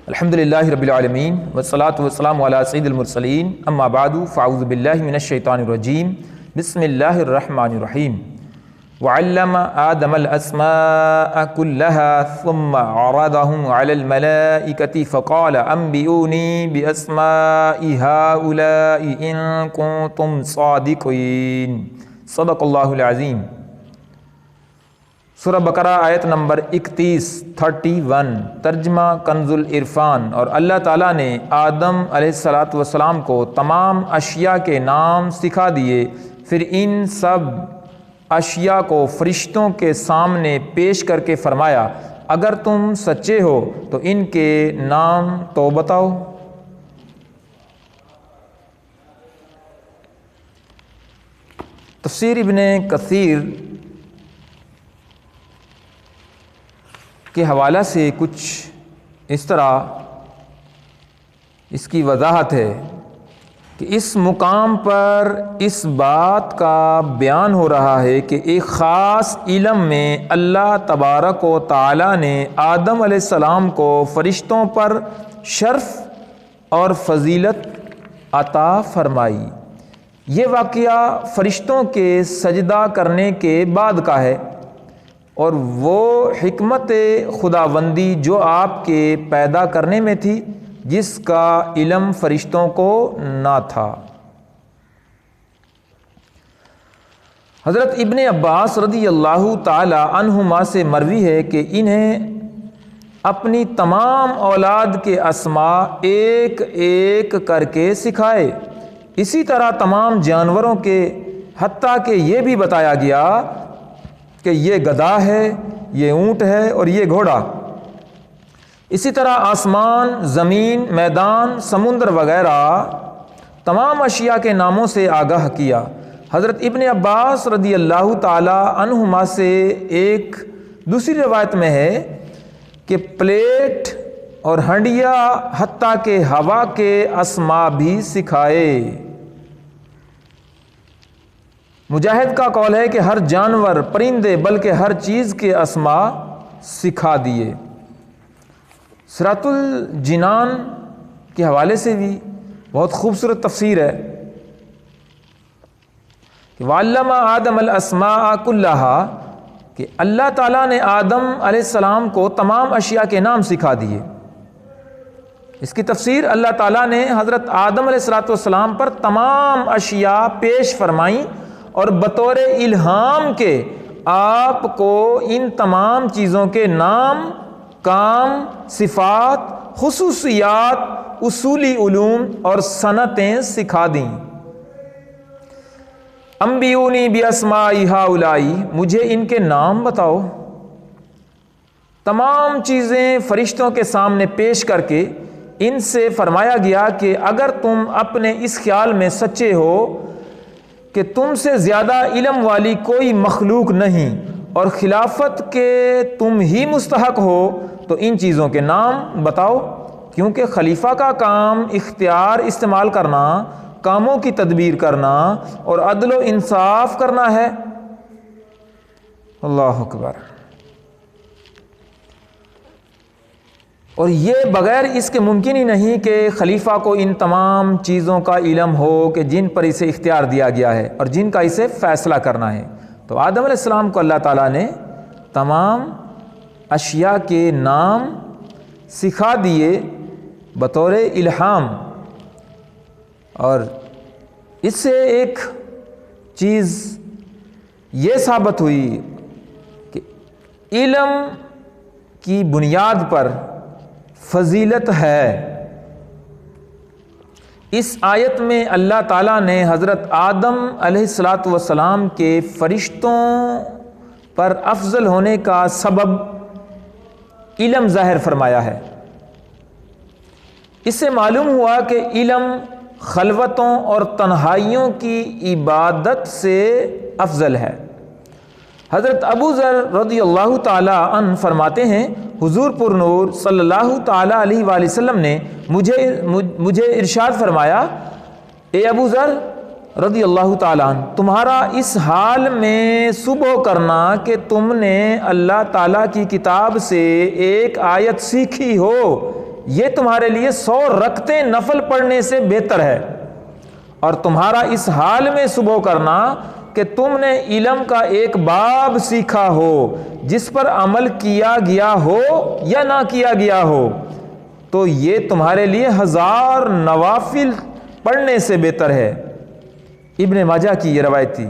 الحمدللہ رب العالمین والصلاة والسلام علی سید المرسلین اما بعد فاعوذ باللہ من الشیطان الرجیم بسم اللہ الرحمن الرحیم وعلم آدم الاسماء كلها ثم عرضهم على الملائكة فقال انبئوني باسماء هؤلاء ان كنتم صادقین صدق اللہ العظیم۔ سورہ بقرہ آیت نمبر 31 ترجمہ کنز العرفان۔ اور اللہ تعالیٰ نے آدم علیہ السلام کو تمام اشیاء کے نام سکھا دیے، پھر ان سب اشیاء کو فرشتوں کے سامنے پیش کر کے فرمایا اگر تم سچے ہو تو ان کے نام تو بتاؤ۔ تفسیر ابن کثیر کے حوالہ سے کچھ اس طرح اس کی وضاحت ہے کہ اس مقام پر اس بات کا بیان ہو رہا ہے کہ ایک خاص علم میں اللہ تبارک و تعالی نے آدم علیہ السلام کو فرشتوں پر شرف اور فضیلت عطا فرمائی۔ یہ واقعہ فرشتوں کے سجدہ کرنے کے بعد کا ہے، اور وہ حکمت خداوندی جو آپ کے پیدا کرنے میں تھی جس کا علم فرشتوں کو نہ تھا۔ حضرت ابن عباس رضی اللہ تعالی عنہما سے مروی ہے کہ انہیں اپنی تمام اولاد کے اسماء ایک ایک کر کے سکھائے، اسی طرح تمام جانوروں کے، حتیٰ کہ یہ بھی بتایا گیا کہ یہ گدھا ہے، یہ اونٹ ہے اور یہ گھوڑا۔ اسی طرح آسمان، زمین، میدان، سمندر وغیرہ تمام اشیاء کے ناموں سے آگاہ کیا۔ حضرت ابن عباس رضی اللہ تعالی عنہما سے ایک دوسری روایت میں ہے کہ پلیٹ اور ہنڈیا حتیٰ کہ ہوا کے اسماء بھی سکھائے۔ مجاہد کا قول ہے کہ ہر جانور، پرندے، بلکہ ہر چیز کے اسماء سکھا دیے۔ صراط الجنان کے حوالے سے بھی بہت خوبصورت تفسیر ہے کہ وَعَلَّمَ آدَمَ الْأَسْمَاءَ كُلَّهَا، کہ اللہ تعالیٰ نے آدم علیہ السلام کو تمام اشیاء کے نام سکھا دیے۔ اس کی تفسیر اللہ تعالیٰ نے حضرت آدم علیہ السلام پر تمام اشیاء پیش فرمائیں اور بطور الہام کے آپ کو ان تمام چیزوں کے نام، کام، صفات، خصوصیات، اصولی علوم اور صنعتیں سکھا دیں۔ انبئونی باسماء ہؤلاء، مجھے ان کے نام بتاؤ۔ تمام چیزیں فرشتوں کے سامنے پیش کر کے ان سے فرمایا گیا کہ اگر تم اپنے اس خیال میں سچے ہو کہ تم سے زیادہ علم والی کوئی مخلوق نہیں اور خلافت کے تم ہی مستحق ہو تو ان چیزوں کے نام بتاؤ، کیونکہ خلیفہ کا کام اختیار استعمال کرنا، کاموں کی تدبیر کرنا اور عدل و انصاف کرنا ہے۔ اللہ اکبر۔ اور یہ بغیر اس کے ممکن ہی نہیں کہ خلیفہ کو ان تمام چیزوں کا علم ہو کہ جن پر اسے اختیار دیا گیا ہے اور جن کا اسے فیصلہ کرنا ہے۔ تو آدم علیہ السلام کو اللہ تعالیٰ نے تمام اشیاء کے نام سکھا دیے بطور الہام، اور اس سے ایک چیز یہ ثابت ہوئی کہ علم کی بنیاد پر فضیلت ہے۔ اس آیت میں اللہ تعالیٰ نے حضرت آدم علیہ السلام کے فرشتوں پر افضل ہونے کا سبب علم ظاہر فرمایا ہے۔ اس سے معلوم ہوا کہ علم خلوتوں اور تنہائیوں کی عبادت سے افضل ہے۔ حضرت ابو ذر رضی اللہ تعالی عنہ فرماتے ہیں حضور پر نور صلی اللہ تعالی علیہ وآلہ وسلم نے مجھے ارشاد فرمایا، اے ابو ذر رضی اللہ تعالی عنہ، تمہارا اس حال میں صبح کرنا کہ تم نے اللہ تعالیٰ کی کتاب سے ایک آیت سیکھی ہو، یہ تمہارے لیے 100 رکعتیں نفل پڑھنے سے بہتر ہے، اور تمہارا اس حال میں صبح کرنا کہ تم نے علم کا ایک باب سیکھا ہو جس پر عمل کیا گیا ہو یا نہ کیا گیا ہو، تو یہ تمہارے لیے 1000 نوافل پڑھنے سے بہتر ہے۔ ابن ماجہ کی یہ روایت تھی۔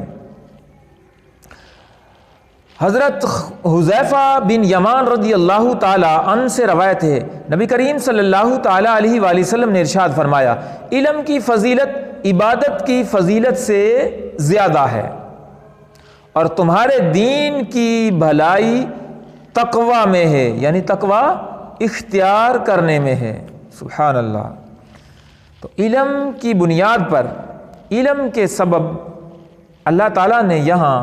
حضرت حذیفہ بن یمان رضی اللہ تعالی عنہ سے روایت ہے، نبی کریم صلی اللہ تعالی علیہ وآلہ وسلم نے ارشاد فرمایا، علم کی فضیلت عبادت کی فضیلت سے زیادہ ہے، اور تمہارے دین کی بھلائی تقوی میں ہے، یعنی تقوی اختیار کرنے میں ہے۔ سبحان اللہ۔ تو علم کی بنیاد پر، علم کے سبب اللہ تعالیٰ نے یہاں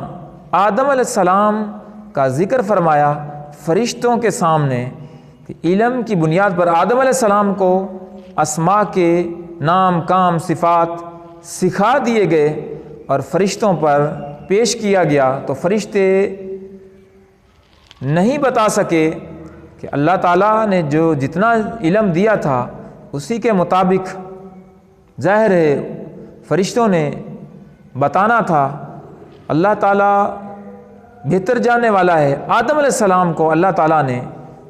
آدم علیہ السلام کا ذکر فرمایا فرشتوں کے سامنے، کہ علم کی بنیاد پر آدم علیہ السلام کو اسماء کے نام، کام، صفات سکھا دیے گئے اور فرشتوں پر پیش کیا گیا، تو فرشتے نہیں بتا سکے کہ اللہ تعالیٰ نے جو جتنا علم دیا تھا اسی کے مطابق ظاہر ہے فرشتوں نے بتانا تھا۔ اللہ تعالیٰ بہتر جاننے والا ہے۔ آدم علیہ السلام کو اللہ تعالیٰ نے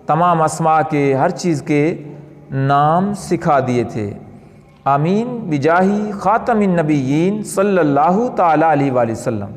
تمام اسماء کے، ہر چیز کے نام سکھا دیے تھے۔ آمین بجاہ خاتم النبیین صلی اللہ تعالیٰ علیہ وآلہ وسلم۔